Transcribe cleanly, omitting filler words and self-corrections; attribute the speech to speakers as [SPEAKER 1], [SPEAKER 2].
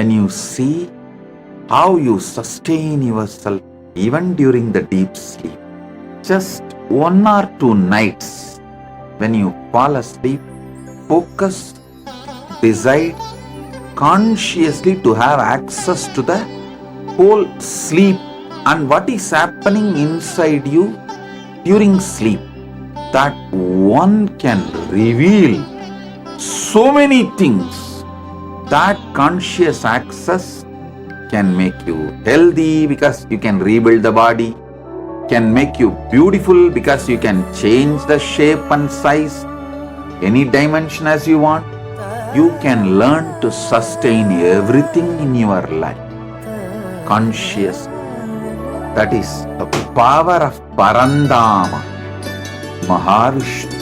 [SPEAKER 1] when you see how you sustain yourself even during the deep sleep. Just 1 or 2 nights when you fall asleep, focus, decide consciously to have access to the whole sleep and what is happening inside you during sleep. That one can reveal so many things. That conscious access can make you healthy because you can rebuild the body, can make you beautiful because you can change the shape and size, any dimension as you want. You can learn to sustain everything in your life. Conscious. That is the power of Parandhama, Mahavishnu.